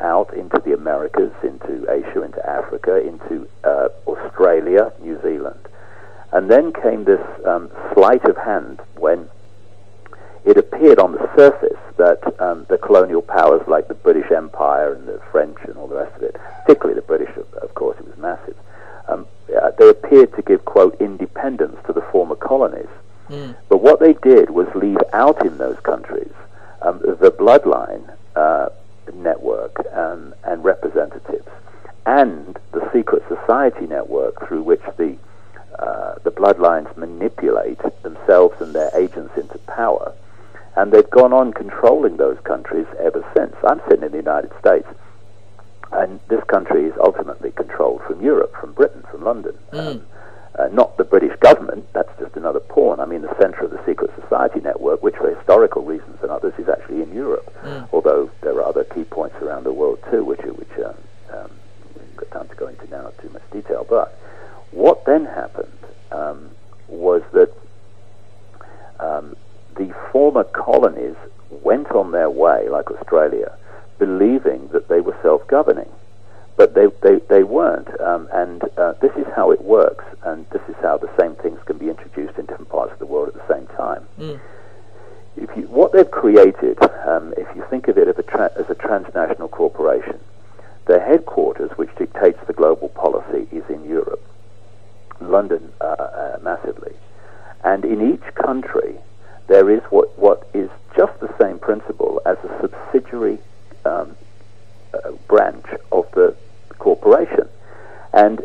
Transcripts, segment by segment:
out into the Americas, into Asia, into Africa, into Australia, New Zealand. And then came this sleight of hand when it appeared on the surface that the colonial powers like the British Empire and the French and all the rest of it, particularly the British, of course, it was massive, they appeared to give, quote, independence to the former colonies. But what they did was leave out in those countries the bloodline network and representatives, and the secret society network through which the bloodlines manipulate themselves and their agents into power. And they've gone on controlling those countries ever since. I'm sitting in the United States, and this country is ultimately controlled from Europe, from Britain, from London. Not the British government, that's just another pawn. I mean, the center of the secret society network, which for historical reasons and others is actually in Europe, although there are other key points around the world too, which we haven't got time to go into now in too much detail. But what then happened was that the former colonies went on their way, like Australia, believing that they were self-governing. But they weren't, and this is how it works, and this is how the same things can be introduced in different parts of the world at the same time. What they've created, if you think of it as a transnational corporation, their headquarters, which dictates the global policy, is in Europe, London massively. And in each country, there is what is just the same principle as a subsidiary branch of the corporation. And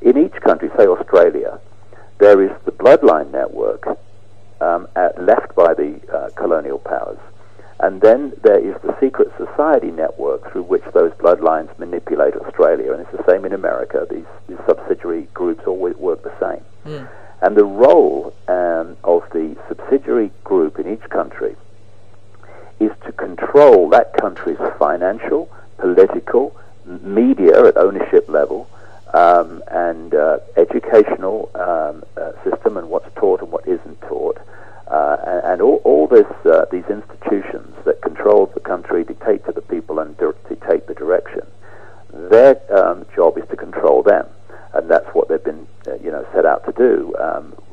in each country, say Australia, there is the bloodline network left by the colonial powers. And then there is the secret society network through which those bloodlines manipulate Australia. And it's the same in America. These subsidiary groups all work the same. And the role of the subsidiary group in each country is to control that country's financial, political, media at ownership level, and educational system, and what's taught and what isn't taught, and all these institutions that control the country, dictate to the people, and dictate the direction. Their job is to control them, and that's what they've been set out to do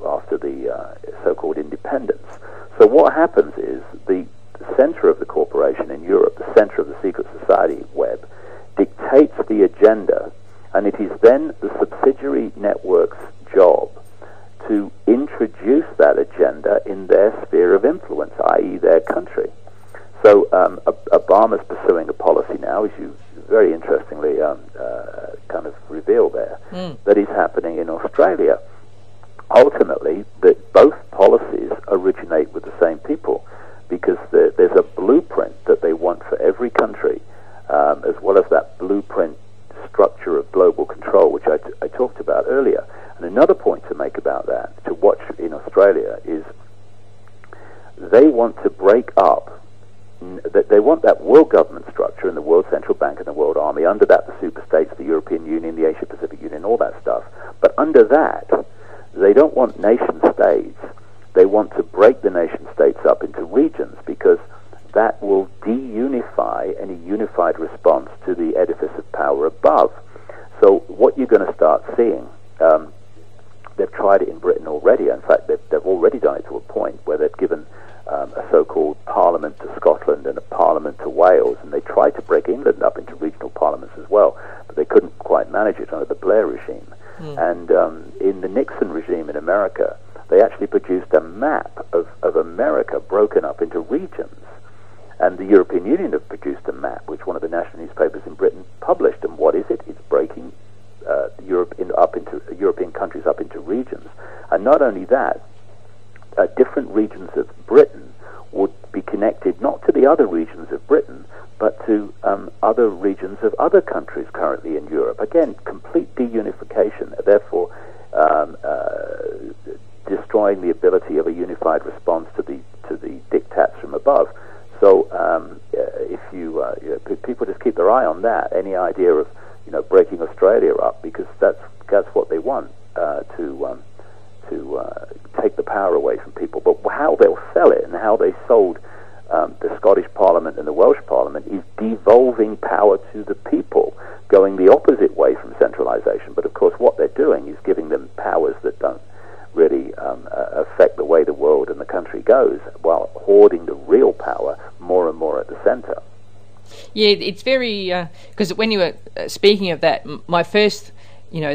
after the so-called independence. So what happens is the center of the corporation in Europe, the center of the secret society web, dictates the agenda, and it is then the subsidiary network's job to introduce that agenda in their sphere of influence, i.e. their country. So Obama's pursuing a policy now, as you very interestingly kind of reveal there, that is happening in Australia. Ultimately, that both policies originate with the same people, because there's a blueprint that they want for every country, as well as that blueprint structure of global control, which I talked about earlier. And another point to make about that, to watch in Australia, is they want to break up, they want that world government structure and the World Central Bank and the World Army, under that the superstates, the European Union, the Asia-Pacific Union, all that stuff. But under that, they don't want nation states. They want to break the nation states up into regions, because that will de-unify any unified response to the edifice of power above. So what you're going to start seeing, they've tried it in Britain already. In fact, they've already done it to a point where they've given a so-called parliament to Scotland and a parliament to Wales, and they tried to break England up into regional parliaments as well, but they couldn't quite manage it under the Blair regime. And in the Nixon regime in America, they actually produced a map of America broken up into regions. And the European Union have produced a map, which one of the national newspapers in Britain published. And what is it? It's breaking European countries up into regions. And not only that, different regions of Britain would be connected not to the other regions of Britain, but to other regions of other countries currently in Europe. Again, complete deunification, therefore destroying the ability of a unified response to the diktats from above. So if people just keep their eye on that, any idea of breaking Australia up, because that's what they want to take the power away from people. But how they'll sell it, and how they sold the Scottish Parliament and the Welsh Parliament is devolving power to the people, going the opposite way from centralisation. But of course what they're doing is giving them powers that don't really affect the way the world and the country goes, while hoarding the real power more and more at the centre. Yeah, it's very... because when you were speaking of that, my first,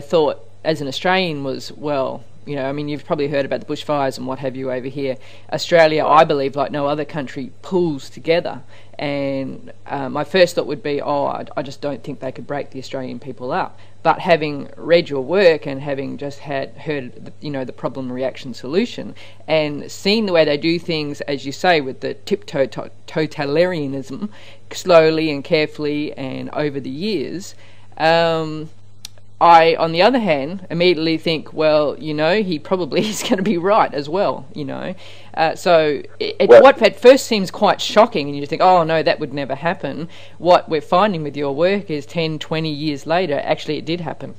thought as an Australian was, well, I mean, you've probably heard about the bushfires and what have you over here. Australia, I believe, like no other country, pulls together. And my first thought would be, I just don't think they could break the Australian people up. But having read your work and having just heard, the problem, reaction, solution, and seen the way they do things, as you say, with the tiptoe totalitarianism, slowly and carefully and over the years, I, on the other hand, immediately think, well, he probably is going to be right as well, So what at first seems quite shocking, and you think, oh, no, that would never happen. What we're finding with your work is 10, 20 years later, actually it did happen.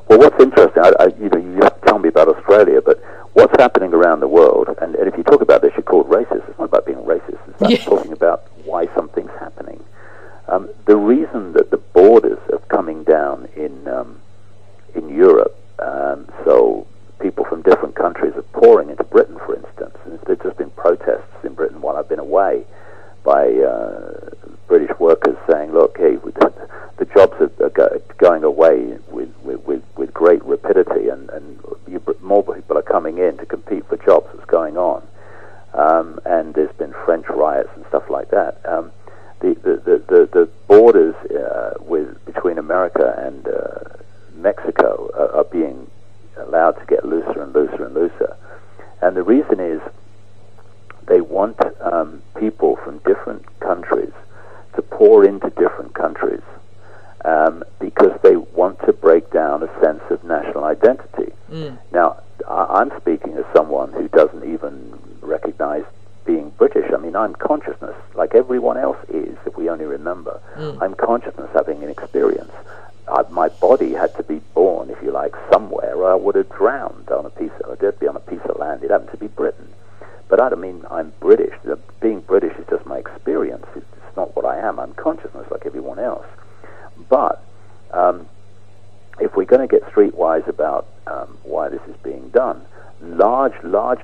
Well, what's interesting, you have to tell me about Australia, but what's happening around the world, and if you talk about this, you're called racist. It's not about being racist. It's about talking about why something's happening. The reason that the borders are coming down in Europe, so people from different countries are pouring into Britain, for instance, and there's just been protests in Britain while I've been away by British workers saying, look, hey, the jobs are going away with great rapidity, and more people are coming in to compete for jobs. What's going on? And there's been French riots and stuff like that. The borders between America and Mexico are being allowed to get looser and looser and looser, and the reason is they want people from different countries to pour into different countries because they want to break down a sense of national identity. Now, I'm speaking as someone who doesn't even recognize being British. I mean, I'm consciousness, like everyone else is, if we only remember. I'm consciousness, having an experience. My body had to be born, if you like, somewhere, or I would have drowned on a piece of land. It happened to be Britain. But I don't mean I'm British. Being British is just my experience. It's not what I am. I'm consciousness like everyone else. But if we're going to get streetwise about why this is being done, large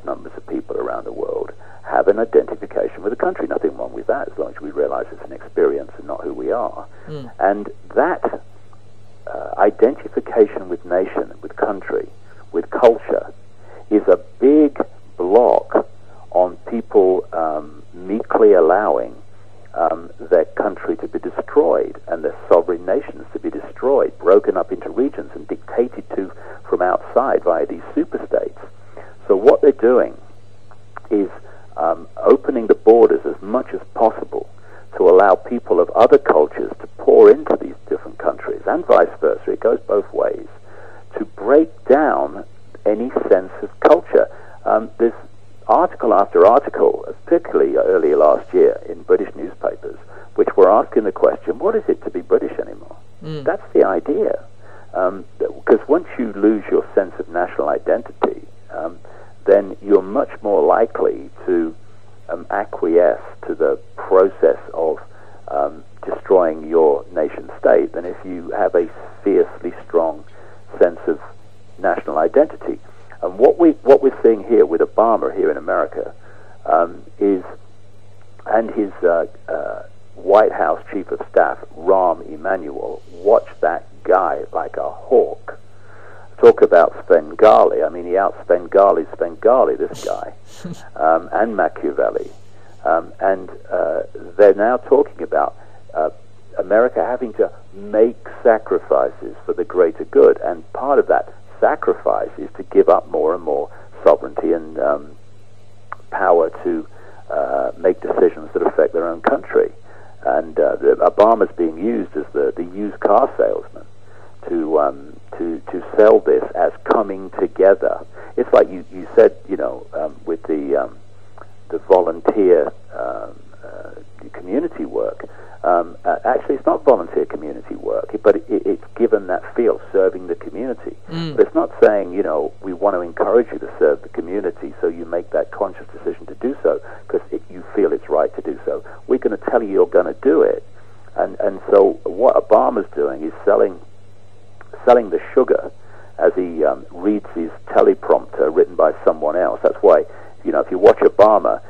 numbers of people around the world have an identification with the country. Nothing wrong with that, as long as we realize it's an experience and not who we are. And that identification with nation, with country, with culture, is a big block on people meekly allowing their country to be destroyed and their sovereign nations to be destroyed, broken up into regions and dictated to from outside via these superstates. So what they're doing is opening the borders as much as possible to allow people of other cultures to pour into these different countries, and vice versa. It goes both ways, to break down any sense of culture. There's article after article, particularly early last year in British newspapers, which were asking the question, what is it to be British anymore? That's the idea. Because once you lose your sense of national identity, then you're much more likely to acquiesce to the process of destroying your nation state than if you have a fiercely strong sense of national identity. And what we're seeing here with Obama here in America is, and his White House Chief of Staff, Rahm Emanuel, watch that guy like a hawk. Talk about Svengali. I mean, he out-Svengali Svengali, this guy, and Machiavelli. And they're now talking about America having to make sacrifices for the greater good. And part of that sacrifice is to give up more and more sovereignty and power to make decisions that affect their own country. And Obama's being used as the used car salesman to sell this as coming together. It's like you said, with the volunteer community work. Actually, it's not volunteer community work, but it's given that feel, serving the community. But it's not saying, we want to encourage you to serve the community, so you make that conscious decision to do so, because you feel And so what Obama's doing is selling the sugar as he reads his teleprompter written by someone else. That's why, if you watch Obama,